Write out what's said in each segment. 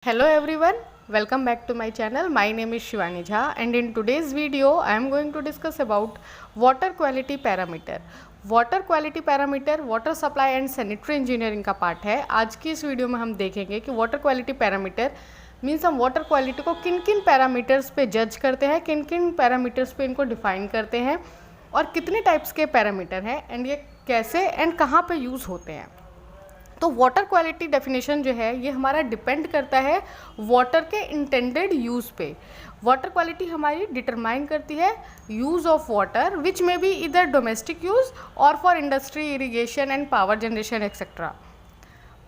Hello everyone, welcome back to my channel. My name is Shivani Jha and in today's video I am going to discuss about water quality parameter. Water quality parameter water supply and sanitary engineering का part है। आज की इस video में हम देखेंगे कि water quality parameter means हम वाटर क्वालिटी को किन किन पैरामीटर्स पे जज करते हैं, किन किन पैरामीटर्स पे इनको डिफाइन करते हैं और कितने टाइप्स के पैरामीटर हैं एंड ये कैसे एंड कहाँ पे यूज़ होते हैं। तो वाटर क्वालिटी डेफिनेशन जो है ये हमारा डिपेंड करता है वाटर के इंटेंडेड यूज़ पे। वाटर क्वालिटी हमारी डिटरमाइन करती है यूज़ ऑफ वाटर विच में बी इधर डोमेस्टिक यूज़ और for industry, irrigation and power generation etcetera.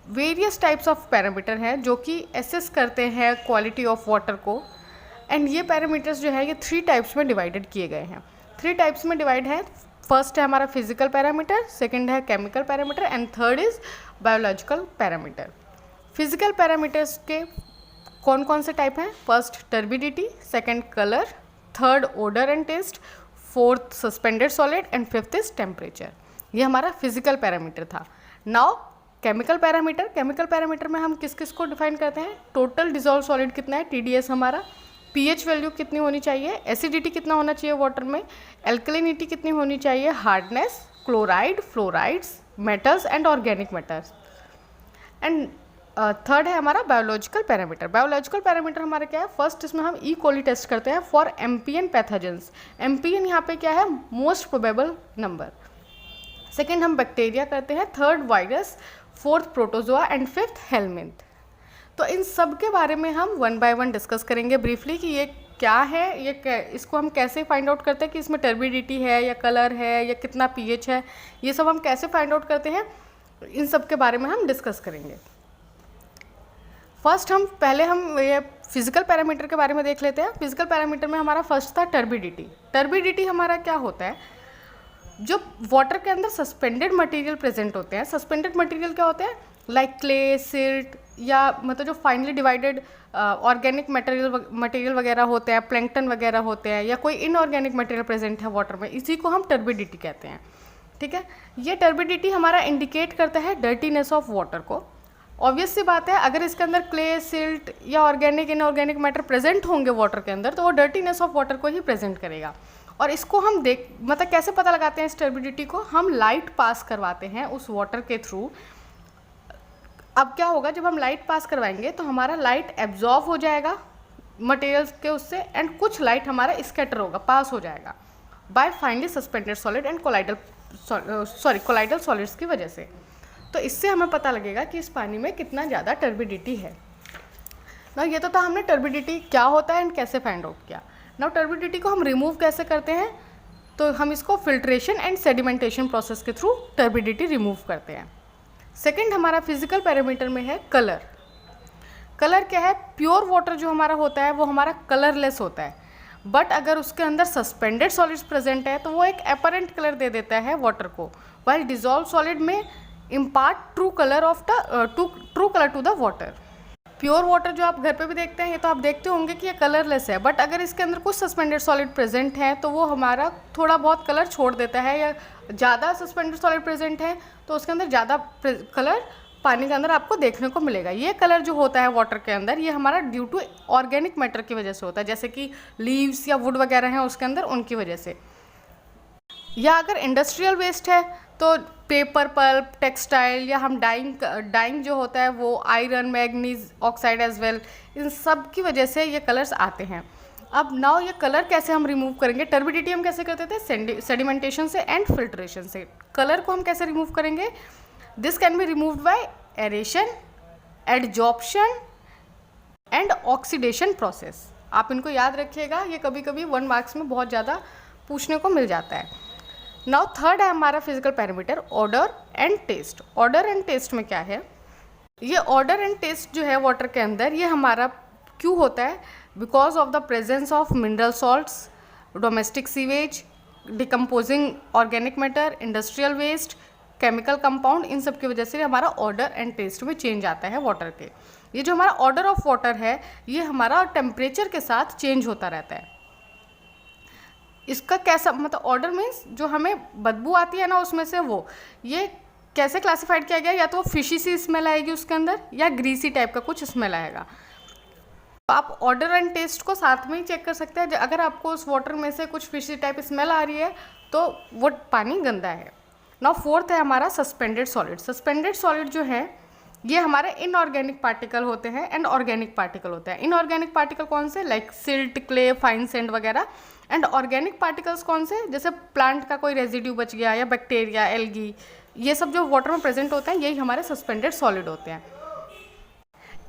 Various types of parameter हैं जो कि एसेस करते हैं क्वालिटी ऑफ वाटर को एंड ये पैरामीटर्स जो है ये 3 टाइप्स में डिवाइडेड किए गए हैं। 3 टाइप्स में डिवाइड है। फर्स्ट है हमारा फिजिकल पैरामीटर, सेकंड है chemical parameter and third is biological parameter. Physical parameters के कौन कौन से टाइप हैं? First turbidity, second colour, third odour and taste, fourth suspended solid and fifth is temperature. ये हमारा फिजिकल पैरामीटर था। Now chemical parameter. Chemical parameter में हम किस किस को डिफाइन करते हैं? टोटल डिजॉल्व सॉलिड कितना है, TDS हमारा, pH वैल्यू कितनी होनी चाहिए, एसिडिटी कितना होना चाहिए वाटर में, एल्कलिनिटी कितनी होनी चाहिए, hardness, chloride, fluorides, metals and organic metals. And third है हमारा बायोलॉजिकल पैरामीटर। बायोलॉजिकल पैरामीटर हमारा क्या है? फर्स्ट इसमें हम ई कोली टेस्ट करते हैं फॉर एम्पियन पैथोजेंस। एम्पियन यहाँ पे क्या है? Most probable number. सेकेंड हम बैक्टीरिया करते हैं, third virus, fourth protozoa and fifth helminth. तो इन सब के बारे में हम वन बाय वन डिस्कस करेंगे ब्रीफली कि ये क्या है, इसको हम कैसे फाइंड आउट करते हैं कि इसमें टर्बिडिटी है या कलर है या कितना pH है, ये सब हम कैसे फाइंड आउट करते हैं, इन सब के बारे में हम डिस्कस करेंगे। फर्स्ट पहले हम ये फिजिकल पैरामीटर के बारे में देख लेते हैं। फिजिकल पैरामीटर में हमारा फर्स्ट था टर्बिडिटी। टर्बिडिटी हमारा क्या होता है? जो वाटर के अंदर सस्पेंडेड मटेरियल प्रेजेंट होते हैं। सस्पेंडेड मटेरियल क्या होते हैं? लाइक क्ले, सिल्ट या मतलब जो फाइनली डिवाइडेड ऑर्गेनिक मटेरियल वगैरह होते हैं, प्लैंकटन वगैरह होते हैं या कोई इनऑर्गेनिक मटेरियल प्रेजेंट है वाटर में, इसी को हम टर्बिडिटी कहते हैं। ठीक है, ये टर्बिडिटी हमारा इंडिकेट करता है डर्टीनेस ऑफ वाटर को। ऑब्वियस सी बात है, अगर इसके अंदर क्ले, सिल्ट या ऑर्गेनिक इनऑर्गेनिक मैटर प्रेजेंट होंगे वाटर के अंदर तो वो डर्टीनेस ऑफ वाटर को ही प्रेजेंट करेगा। और इसको हम मतलब कैसे पता लगाते हैं इस टर्बिडिटी को? हम लाइट पास करवाते हैं उस वाटर के थ्रू। अब क्या होगा, जब हम लाइट पास करवाएंगे तो हमारा लाइट एब्जॉर्व हो जाएगा मटेरियल्स के उससे एंड कुछ लाइट हमारा स्कैटर होगा, पास हो जाएगा by finally suspended solid and colloidal solids की वजह से। तो इससे हमें पता लगेगा कि इस पानी में कितना ज़्यादा टर्बिडिटी है ना। ये तो था हमने टर्बिडिटी क्या होता है एंड कैसे फाइंड आउट किया। नाउ टर्बिडिटी को हम रिमूव कैसे करते हैं? तो हम इसको फिल्ट्रेशन एंड सेडिमेंटेशन प्रोसेस के थ्रू टर्बिडिटी रिमूव करते हैं। सेकंड हमारा फिजिकल पैरामीटर में है कलर। कलर क्या है? प्योर वाटर जो हमारा होता है वो हमारा कलरलेस होता है, बट अगर उसके अंदर सस्पेंडेड सॉलिड्स प्रेजेंट है तो वो एक अपरेंट कलर दे देता है वाटर को, वाइल डिजॉल्व सॉलिड में impart true colour to the water. Pure water जो आप घर पे भी देखते हैं, ये तो आप देखते होंगे कि ये कलरलेस है, बट अगर इसके अंदर कुछ सस्पेंडेड सॉलिड प्रेजेंट है तो वो हमारा थोड़ा बहुत कलर छोड़ देता है, या ज़्यादा सस्पेंडेड सॉलिड प्रेजेंट है तो उसके अंदर ज़्यादा कलर पानी के अंदर आपको देखने को मिलेगा। ये कलर जो होता है वाटर के अंदर ये हमारा ड्यू टू ऑर्गेनिक मैटर की वजह से होता है, जैसे कि लीव्स या वुड वगैरह हैं उसके अंदर, उनकी वजह से। या अगर इंडस्ट्रियल वेस्ट है तो पेपर, पल्प, टेक्सटाइल या हम डाइंग जो होता है वो iron, manganese oxide as well, इन सब की वजह से ये कलर्स आते हैं। अब नाउ ये कलर कैसे हम रिमूव करेंगे? टर्बिडिटी हम कैसे करते थे? सेडिमेंटेशन से एंड फिल्ट्रेशन से। कलर को हम कैसे रिमूव करेंगे? This can be removed by aeration, adsorption and oxidation process. आप इनको याद रखिएगा, ये कभी कभी 1 मार्क्स में बहुत ज़्यादा पूछने को मिल जाता है। नाउ थर्ड है हमारा physical parameter odour and taste. Odour and taste में क्या है? ये ऑर्डर एंड टेस्ट जो है वाटर के अंदर ये हमारा क्यों होता है? Because of the presence of mineral salts, domestic sewage, decomposing organic matter, industrial waste, chemical compound, इन सब की वजह से हमारा ऑर्डर एंड टेस्ट में चेंज आता है वाटर के। ये जो हमारा ऑर्डर ऑफ वाटर है ये हमारा टेम्परेचर के साथ चेंज होता रहता है। इसका कैसा मतलब ऑर्डर मीन्स जो हमें बदबू आती है ना उसमें से वो ये कैसे क्लासिफाइड किया गया? या तो फिशी सी स्मेल आएगी उसके अंदर या ग्रीसी टाइप का कुछ स्मेल आएगा। तो आप ऑर्डर एंड टेस्ट को साथ में ही चेक कर सकते हैं। अगर आपको उस वाटर में से कुछ फिशी टाइप स्मेल आ रही है तो वो पानी गंदा है। नाउ फोर्थ है हमारा सस्पेंडेड सॉलिड। सस्पेंडेड सॉलिड जो है ये हमारे इनऑर्गेनिक पार्टिकल होते हैं एंड ऑर्गेनिक पार्टिकल होते हैं। इनऑर्गेनिक पार्टिकल कौन से, like silt, clay, fine sand वगैरह। एंड ऑर्गेनिक पार्टिकल्स कौन से, जैसे प्लांट का कोई रेजिड्यू बच गया या बैक्टीरिया, एल्गी, ये सब जो वाटर में प्रेजेंट होते हैं यही हमारे सस्पेंडेड सॉलिड होते हैं।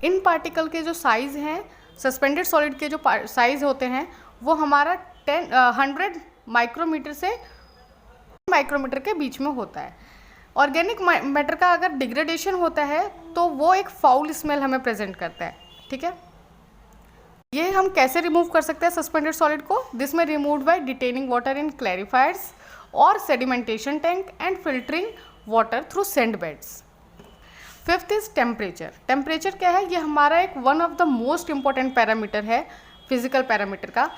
इन पार्टिकल के जो साइज़ हैं, सस्पेंडेड सॉलिड के जो साइज़ होते हैं वो हमारा 100 माइक्रोमीटर से माइक्रोमीटर के बीच में होता है। ऑर्गेनिक मैटर का अगर डिग्रेडेशन होता है तो वो एक फाउल स्मेल हमें प्रेजेंट करता है, ठीक है। ये हम कैसे रिमूव कर सकते हैं सस्पेंडेड सॉलिड को, this may removed by detaining water in clarifiers और sedimentation tank and filtering water through sand beds. Fifth is temperature. Temperature क्या है, ये हमारा एक one of the most important parameter है फिजिकल पैरामीटर का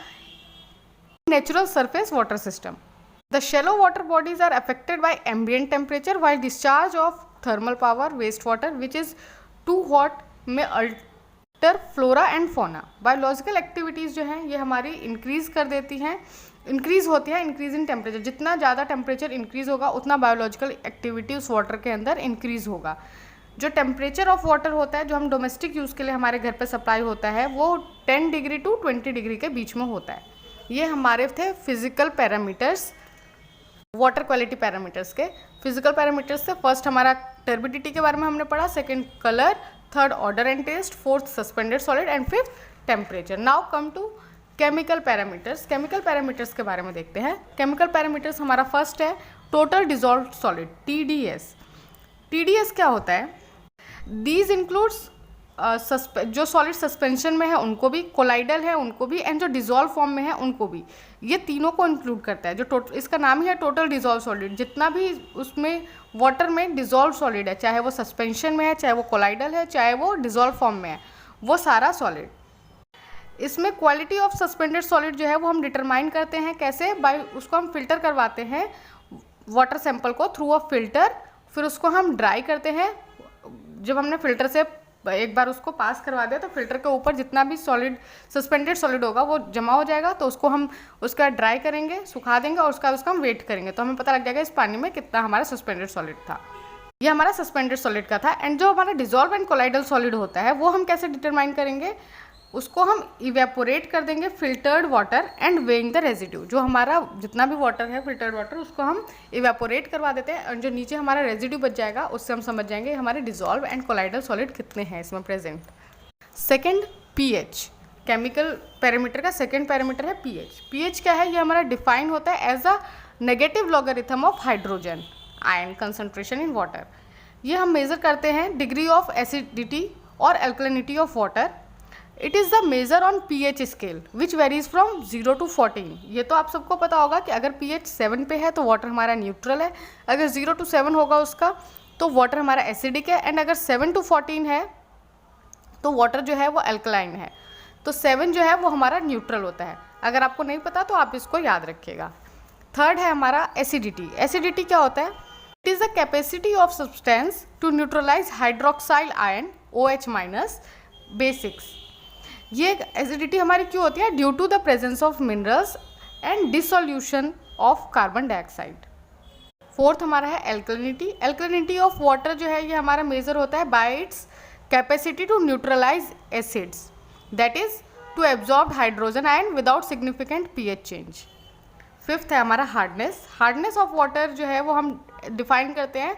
natural surface water system. The shallow water bodies are affected by ambient temperature while discharge of thermal power wastewater which is too hot may alter flora and fauna। Biological activities जो हैं ये हमारी increase कर देती हैं, increase होती है increase in temperature. जितना ज़्यादा टेम्परेचर इंक्रीज़ होगा उतना बायोलॉजिकल एक्टिविटी उस वाटर के अंदर इंक्रीज़ होगा। जो टेम्परेचर ऑफ वाटर होता है जो हम डोमेस्टिक यूज़ के लिए हमारे घर पे सप्लाई होता है वो 10 डिग्री टू 20 डिग्री के बीच में होता है। ये हमारे थे physical parameters, water quality parameters के। फिजिकल पैरामीटर्स से फर्स्ट हमारा टर्बिडिटी के बारे में हमने पढ़ा, second colour, third odour and taste, fourth suspended solid and fifth temperature. Now come to chemical parameters. Chemical parameters के बारे में देखते हैं। केमिकल पैरामीटर्स हमारा फर्स्ट है total dissolve solid, TDS। TDS क्या होता है, दीज इंक्लूड्स जो सॉलिड सस्पेंशन में है उनको भी, कोलाइडल है उनको भी, एंड जो डिजॉल्व फॉर्म में है उनको भी। ये तीनों को इंक्लूड करता है। जो इसका नाम ही है टोटल डिजॉल्व सॉलिड। जितना भी उसमें वाटर में डिजॉल्व सॉलिड है, चाहे वो सस्पेंशन में है, चाहे वो कोलाइडल है, चाहे वो डिजॉल्व फॉर्म में है, वो सारा सॉलिड। इसमें क्वालिटी ऑफ सस्पेंडेड सॉलिड जो है वो हम डिटरमाइन करते हैं कैसे, बाय उसको हम फिल्टर करवाते हैं वाटर सैंपल को थ्रू अ फिल्टर, फिर उसको हम ड्राई करते हैं। जब हमने फिल्टर से एक बार उसको पास करवा दिया तो फिल्टर के ऊपर जितना भी सॉलिड सस्पेंडेड सॉलिड होगा वो जमा हो जाएगा। तो उसको हम उसका ड्राई करेंगे, सुखा देंगे और उसका हम वेट करेंगे तो हमें पता लग जाएगा इस पानी में कितना हमारा सस्पेंडेड सॉलिड था। ये हमारा सस्पेंडेड सॉलिड का था। एंड जो हमारा डिजॉल्व एंड कोलाइडल सॉलिड होता है वो हम कैसे डिटरमाइन करेंगे, उसको हम इवेपोरेट कर देंगे filtered water and weighing the residue. जो हमारा जितना भी वाटर है फिल्टर्ड वाटर उसको हम इवेपोरेट करवा देते हैं और जो नीचे हमारा रेजिड्यू बच जाएगा उससे हम समझ जाएंगे हमारे डिजॉल्व एंड कोलाइडल सॉलिड कितने हैं इसमें present. Second pH। Chemical parameter का सेकेंड पैरामीटर है pH। pH क्या है, ये हमारा डिफाइन होता है as a negative logarithm of hydrogen ion concentration in water. ये हम मेज़र करते हैं डिग्री ऑफ एसिडिटी और alkalinity of water. It is the measure on pH scale which varies from 0 to 14। ये तो आप सबको पता होगा कि अगर pH 7 पे है तो वाटर हमारा न्यूट्रल है, अगर 0 to 7 होगा उसका तो वाटर हमारा एसिडिक है, एंड अगर 7 to 14 है तो वाटर जो है वो अल्कलाइन है। तो 7 जो है वो हमारा न्यूट्रल होता है। अगर आपको नहीं पता तो आप इसको याद रखिएगा। थर्ड है हमारा एसिडिटी। एसिडिटी क्या होता है, it is the capacity of substance to neutralise hydroxyl ion OH- basics. ये एसिडिटी हमारी क्यों होती है, due to the presence of minerals and dissolution of carbon dioxide. Fourth हमारा है एल्कलिनिटी। एल्कलिनिटी ऑफ वाटर जो है ये हमारा मेजर होता है by its capacity to neutralise acids, that is to absorb hydrogen ion without significant pH change. Fifth है हमारा हार्डनेस। हार्डनेस ऑफ वाटर जो है वो हम डिफाइन करते हैं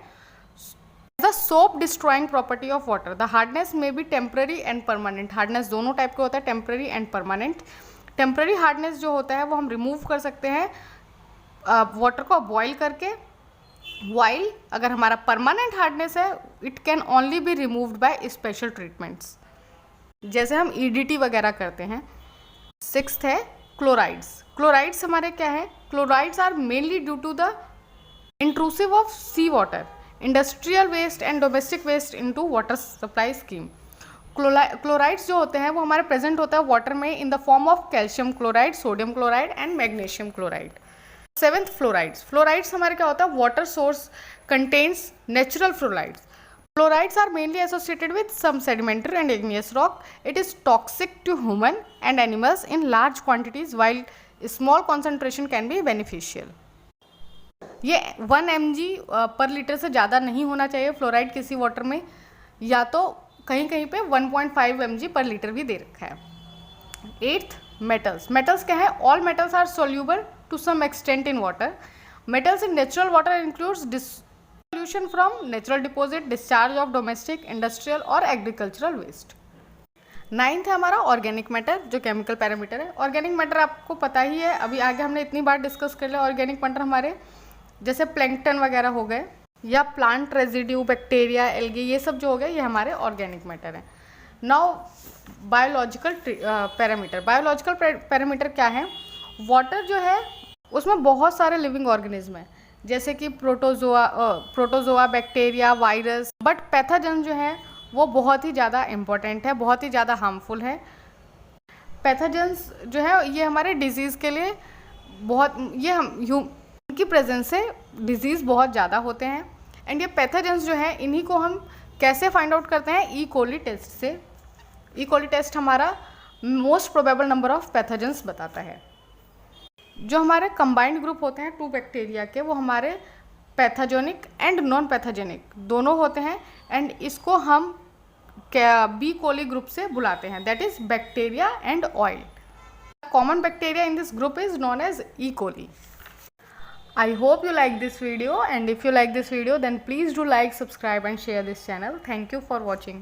the soap destroying property of water. The hardness may be temporary and permanent. Hardness दोनों type का होता है, temporary and permanent. Temporary hardness जो होता है वो हम रिमूव कर सकते हैं वाटर को बॉयल करके, वाइल अगर हमारा परमानेंट हार्डनेस है it can only be removed by special treatments, जैसे हम EDT वगैरह करते हैं। सिक्स्थ है क्लोराइड्स। क्लोराइड्स हमारे क्या है, chlorides are mainly due to the intrusive of sea water, industrial waste and domestic waste into water supply scheme. Chlorides जो होते हैं वो हमारे प्रेजेंट होता है वाटर में in the form of calcium chloride, sodium chloride and magnesium chloride. Seventh fluorides. Fluorides हमारे क्या होता है, water source contains natural fluorides. Fluorides are mainly associated with some sedimentary and igneous rock. It is toxic to human and animals in large quantities, while small concentration can be beneficial. ये 1 mg पर litre से ज़्यादा नहीं होना चाहिए fluoride किसी water में, या तो कहीं कहीं पे 1.5 mg पर लीटर भी दे रखा है. 8th, metals. मेटल्स क्या है? All metals are soluble to some extent in water. Metals in natural water includes dissolution from natural deposit, discharge of domestic, industrial और एग्रीकल्चरल वेस्ट. 9th है हमारा ऑर्गेनिक मैटर, जो chemical parameter है. Organic matter आपको पता ही है, अभी आगे हमने इतनी बार डिस्कस कर लिया. ऑर्गेनिक मैटर हमारे जैसे प्लैंकटन वगैरह हो गए, या प्लांट रेजिड्यू, बैक्टीरिया, एल्गी, ये सब जो हो गए ये हमारे ऑर्गेनिक मैटर है. Now biological parameter. Biological parameter क्या है? वाटर जो है उसमें बहुत सारे लिविंग ऑर्गेनिज्म हैं, जैसे कि protozoa, bacteria, virus. But pathogen जो है वो बहुत ही ज़्यादा इम्पोर्टेंट है, बहुत ही ज़्यादा हार्मफुल है. पैथोजन्स जो है ये हमारे डिजीज़ के लिए बहुत, इनकी प्रेजेंस से डिजीज़ बहुत ज़्यादा होते हैं. एंड ये पैथोजन्स जो है इन्हीं को हम कैसे फाइंड आउट करते हैं? ई कोली टेस्ट से. ई कोली टेस्ट हमारा most probable number of pathogens बताता है. जो हमारे कंबाइंड ग्रुप होते हैं 2 बैक्टीरिया के, वो हमारे पैथोजेनिक एंड नॉन पैथोजेनिक दोनों होते हैं. एंड इसको हम बी कोली ग्रुप से बुलाते हैं, that is bacteria and oil. Common bacteria in this group is known as E coli. I hope you like this video, and if you like this video then please do like, subscribe and share this channel. Thank you for watching.